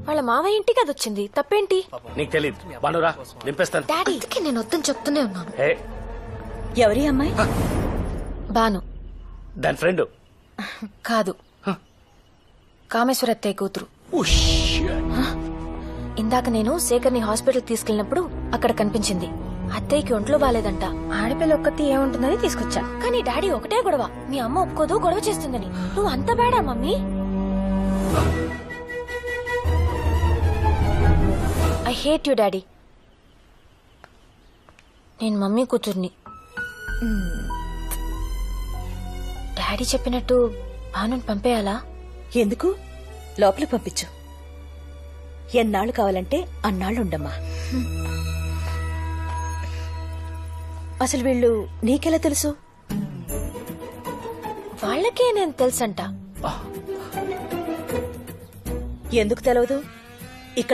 వాళ్ళ మావయ్య ఇంటికి అది వచ్చింది, తప్పేంటి? నీకు తెలియదు బానురా, నింపేస్తాను. డాడీ నేను వద్దని చెప్తూనే ఉన్నాను. ఏ, ఎవరి అమ్మాయి? బాను దాని ఫ్రెండ్. కాదు, కామేశ్వర అత్తయ్య కూతురు. ఇందాక నేను శేఖర్ని హాస్పిటల్ తీసుకెళ్ళినప్పుడు అక్కడ కనిపించింది. అత్తయ్యకి ఒంట్లో బాలేదంట, ఆడపిల్ల ఒక్కతి ఏముంటుందని తీసుకొచ్చా. కానీ డాడీ ఒకటే గొడవ, మీ అమ్మ ఒప్పుకోదు, గొడవ చేస్తుందని. నువ్వు అంత బేడా mummy? I hate you daddy. నేను మమ్మీ కూతుర్ని. డాడీ చెప్పినట్టు భానుని పంపేయాలా? ఎందుకు? లోపలికి పంపించు. ఎన్నాళ్ళు కావాలంటే అన్నాళ్ళు ఉండమ్మా. అసలు వీళ్ళు నీకెలా తెలుసు? వాళ్ళకే నేను తెలుసంట. ఎందుకు తెలవదు?